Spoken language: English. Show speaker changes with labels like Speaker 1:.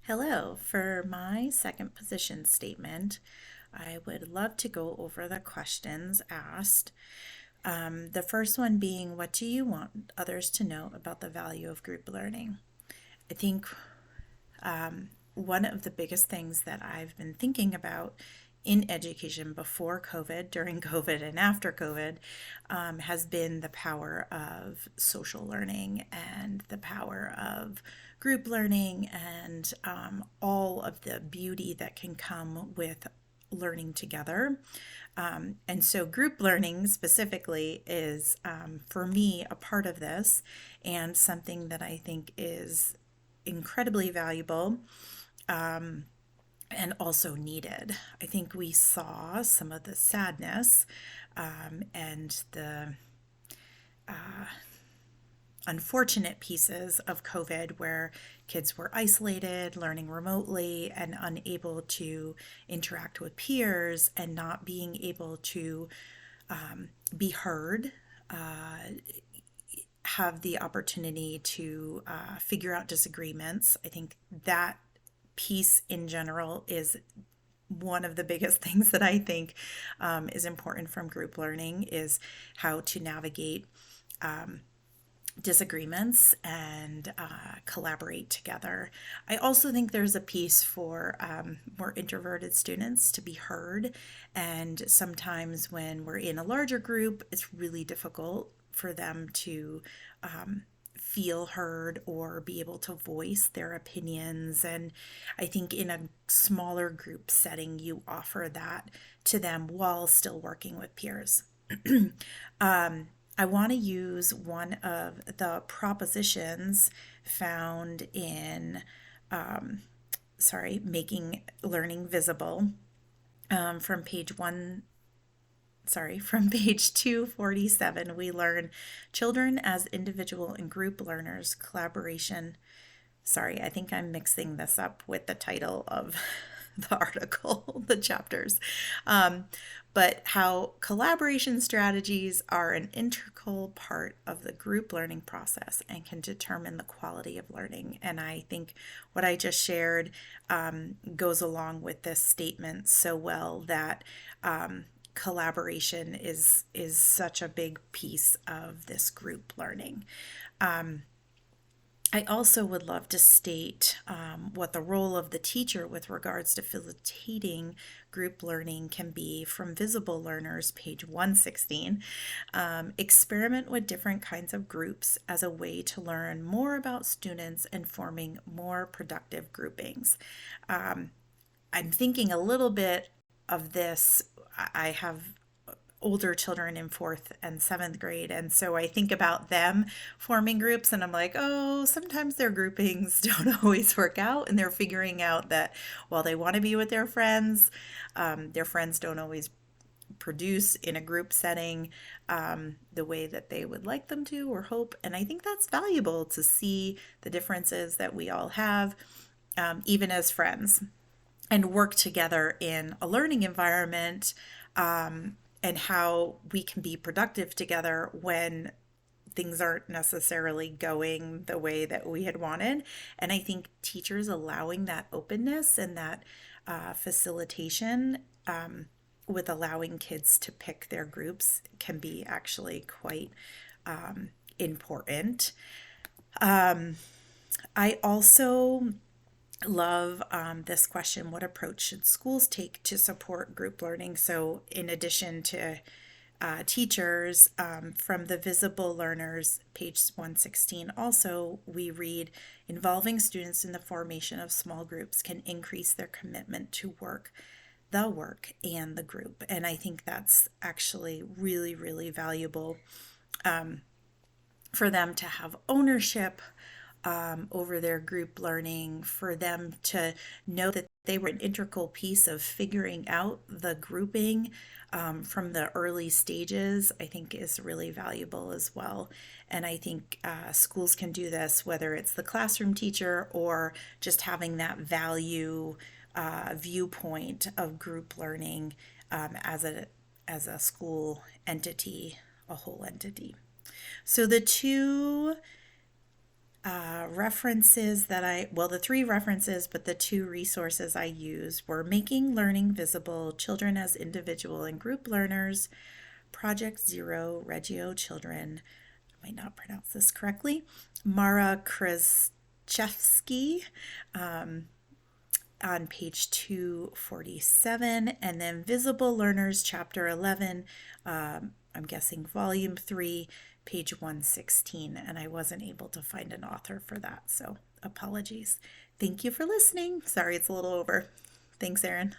Speaker 1: Hello. For my second position statement, I would love to go over the questions asked. The first one being, what do you want others to know about the value of group learning? I think one of the biggest things that I've been thinking about in education before COVID, during COVID, and after COVID has been the power of social learning and the power of group learning and all of the beauty that can come with learning together. And so, group learning specifically is, for me, a part of this and something that I think is incredibly valuable and also needed. I think we saw some of the sadness and the unfortunate pieces of COVID where kids were isolated, learning remotely, and unable to interact with peers and not being able to be heard, have the opportunity to figure out disagreements. I think that piece in general is one of the biggest things that I think is important from group learning is how to navigate disagreements and collaborate together. I also think there's a piece for more introverted students to be heard. And sometimes when we're in a larger group, it's really difficult for them to feel heard or be able to voice their opinions. And I think in a smaller group setting, you offer that to them while still working with peers. I want to use one of the propositions found in, Making Learning Visible from from page 247. We learn children as individual and group learners, collaboration. Sorry, I think I'm mixing this up with the title of the article, the chapters. But how collaboration strategies are an integral part of the group learning process and can determine the quality of learning. And I think what I just shared goes along with this statement so well that collaboration is such a big piece of this group learning. I also would love to state what the role of the teacher with regards to facilitating group learning can be from Visible Learners, page 116. Experiment with different kinds of groups as a way to learn more about students and forming more productive groupings. I'm thinking a little bit of this. I have older children in fourth and seventh grade. And so I think about them forming groups and I'm like, oh, sometimes their groupings don't always work out. And they're figuring out that while they want to be with their friends don't always produce in a group setting the way that they would like them to or hope. And I think that's valuable to see the differences that we all have, even as friends, and work together in a learning environment, and how we can be productive together when things aren't necessarily going the way that we had wanted. And I think teachers allowing that openness and that facilitation with allowing kids to pick their groups can be actually quite important. I also love this question: what approach should schools take to support group learning? So, in addition to teachers, from the Visible Learners, page 116, also we read involving students in the formation of small groups can increase their commitment to the work and the group. And I think that's actually really, really valuable for them to have ownership over their group learning, for them to know that they were an integral piece of figuring out the grouping from the early stages, I think is really valuable as well. And I think schools can do this, whether it's the classroom teacher or just having that value viewpoint of group learning as a school entity, a whole entity. So the two References that the three references, but the two resources I use were Making Learning Visible, Children as Individual and Group Learners, Project Zero, Reggio Children, I might not pronounce this correctly, Mara Krzyzewski, on page 247, and then Visible Learners, chapter 11, I'm guessing volume 3, page 116, and I wasn't able to find an author for that, so apologies. Thank you for listening. Sorry it's a little over. Thanks, Erin.